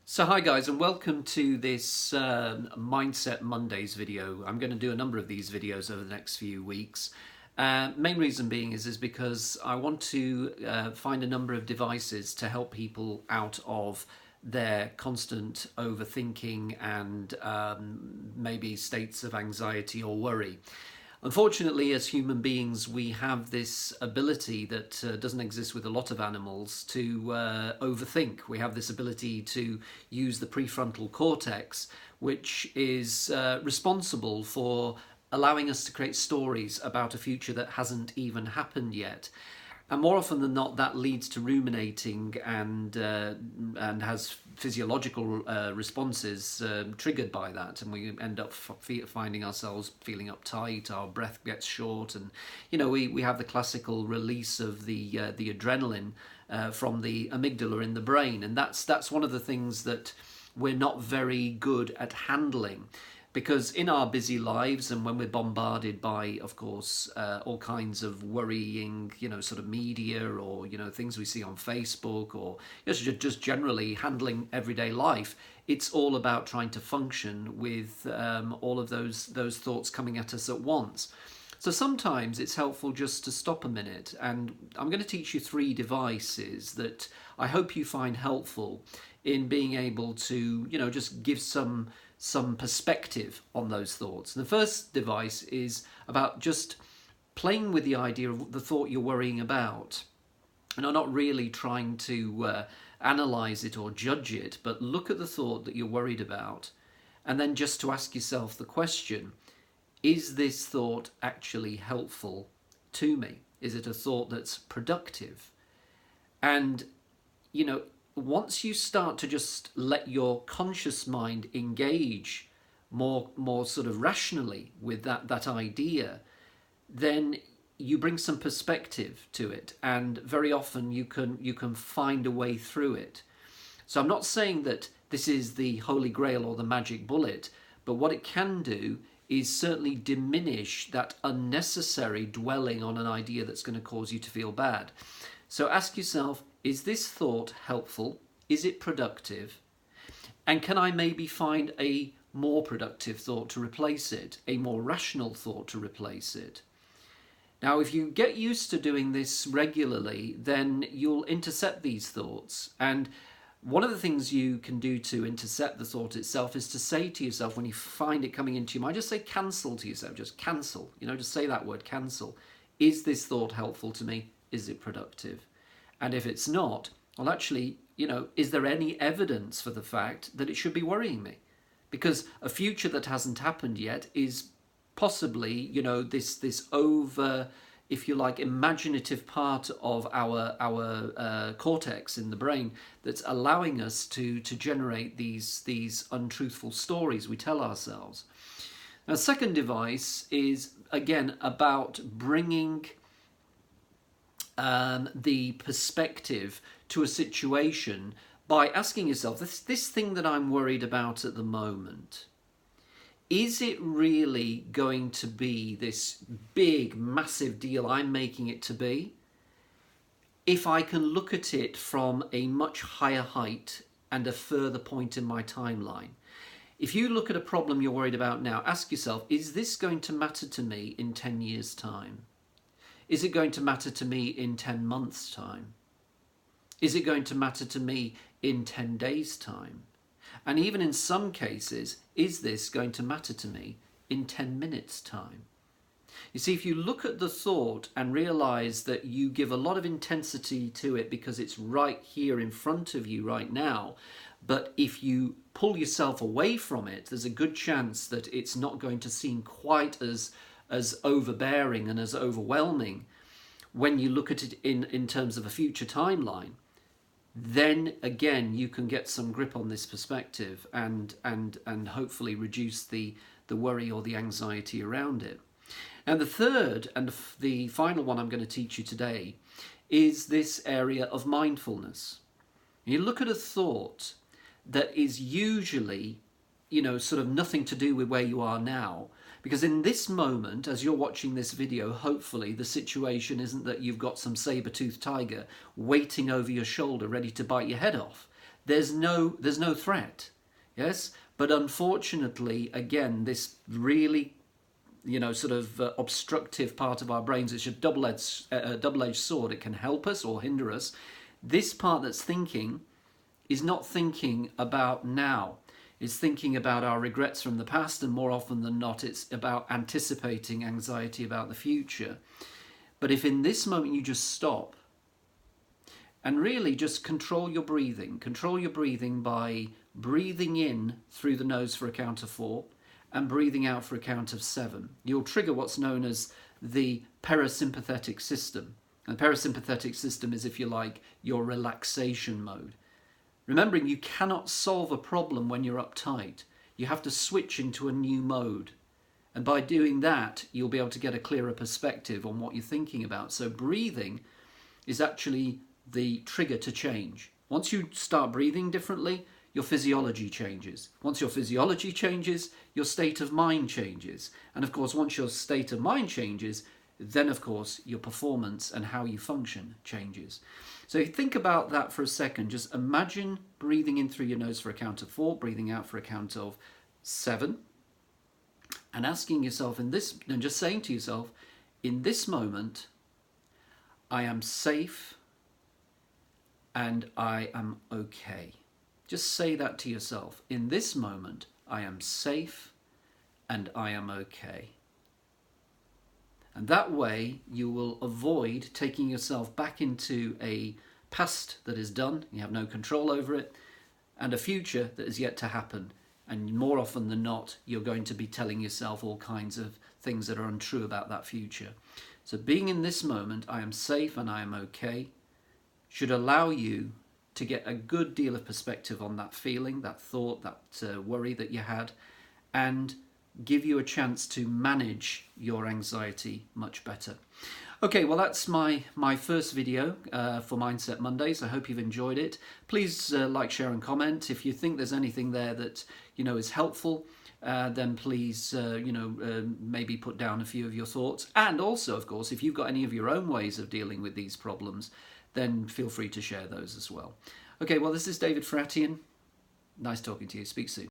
So hi guys, and welcome to this Mindset Mondays video. I'm going to do a number of these videos over the next few weeks. Main reason being is because I want to find a number of devices to help people out of their constant overthinking and maybe states of anxiety or worry. Unfortunately, as human beings, we have this ability that doesn't exist with a lot of animals to overthink. We have this ability to use the prefrontal cortex, which is responsible for allowing us to create stories about a future that hasn't even happened yet. And more often than not, that leads to ruminating and has physiological responses triggered by that, and we end up finding ourselves feeling uptight. Our breath gets short, and we have the classical release of the adrenaline from the amygdala in the brain, and that's one of the things that we're not very good at handling. Because in our busy lives, and when we're bombarded by, of course, all kinds of worrying, sort of media, or things we see on Facebook, or just generally handling everyday life, it's all about trying to function with all of those thoughts coming at us at once. So sometimes it's helpful just to stop a minute, and I'm going to teach you 3 devices that I hope you find helpful in being able to, just give some perspective on those thoughts. And the first device is about just playing with the idea of the thought you're worrying about, and not really trying to analyze it or judge it, but look at the thought that you're worried about, and then just to ask yourself the question, is this thought actually helpful to me? Is it a thought that's productive? And once you start to just let your conscious mind engage more sort of rationally with that idea, then you bring some perspective to it, and very often you can find a way through it. So I'm not saying that this is the holy grail or the magic bullet, but what it can do is certainly diminish that unnecessary dwelling on an idea that's going to cause you to feel bad. So ask yourself, is this thought helpful? Is it productive? And can I maybe find a more productive thought to replace it, a more rational thought to replace it? Now, if you get used to doing this regularly, then you'll intercept these thoughts. And one of the things you can do to intercept the thought itself is to say to yourself, when you find it coming into your mind, just say cancel to yourself, just cancel, just say that word, cancel. Is this thought helpful to me? Is it productive? And if it's not, well, actually, is there any evidence for the fact that it should be worrying me? Because a future that hasn't happened yet is possibly, this over, if you like, imaginative part of our cortex in the brain that's allowing us to generate these untruthful stories we tell ourselves. Now, the second device is, again, about bringing the perspective to a situation by asking yourself, this thing that I'm worried about at the moment, is it really going to be this big, massive deal I'm making it to be? If I can look at it from a much higher height and a further point in my timeline. If you look at a problem you're worried about now, ask yourself, is this going to matter to me in 10 years' time? Is it going to matter to me in 10 months' time? Is it going to matter to me in 10 days' time? And even in some cases, is this going to matter to me in 10 minutes' time? You see, if you look at the thought and realize that you give a lot of intensity to it because it's right here in front of you right now, but if you pull yourself away from it, there's a good chance that it's not going to seem quite as overbearing and as overwhelming when you look at it in terms of a future timeline. Then again, you can get some grip on this perspective and hopefully reduce the worry or the anxiety around it. And the third and the final one I'm going to teach you today is this area of mindfulness. You look at a thought that is usually, sort of nothing to do with where you are now. Because in this moment, as you're watching this video, hopefully the situation isn't that you've got some saber-toothed tiger waiting over your shoulder ready to bite your head off. there's no threat. Yes, but unfortunately, again, this really, sort of obstructive part of our brains, it's a double-edged sword. It can help us or hinder us. This part that's thinking is not thinking about now. It's thinking about our regrets from the past, and more often than not, it's about anticipating anxiety about the future. But if in this moment you just stop and really just control your breathing by breathing in through the nose for a count of 4 and breathing out for a count of 7, you'll trigger what's known as the parasympathetic system. And the parasympathetic system is, if you like, your relaxation mode. Remembering you cannot solve a problem when you're uptight. You have to switch into a new mode. And by doing that, you'll be able to get a clearer perspective on what you're thinking about. So breathing is actually the trigger to change. Once you start breathing differently, your physiology changes. Once your physiology changes, your state of mind changes. And of course, once your state of mind changes, then of course your performance and how you function changes. So think about that for a second. Just imagine breathing in through your nose for a count of 4, breathing out for a count of 7, and asking yourself and just saying to yourself, in this moment, I am safe and I am okay. Just say that to yourself. In this moment, I am safe and I am okay. And that way you will avoid taking yourself back into a past that is done, you have no control over it, and a future that is yet to happen. And more often than not, you're going to be telling yourself all kinds of things that are untrue about that future. So being in this moment, I am safe and I am okay, should allow you to get a good deal of perspective on that feeling, that thought, that worry that you had, and give you a chance to manage your anxiety much better. Okay, well that's my first video for Mindset Mondays. I hope you've enjoyed it. Please like, share and comment. If you think there's anything there that is helpful, then please maybe put down a few of your thoughts. And also, of course, if you've got any of your own ways of dealing with these problems, then feel free to share those as well. Okay, well this is David Faratian. Nice talking to you. Speak soon.